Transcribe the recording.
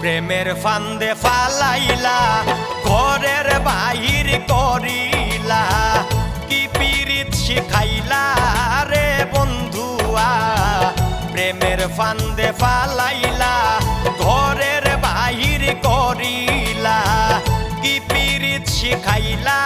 প্রেমের ফান্দে ফালাইলা ঘরের বাহির করিলা কি পীড়িত শিখাইলা রে বন্ধুয়া প্রেমের ফান্দে ফালাইলা ঘরের বাহির করিলা কি পীড়িত শিখাইলা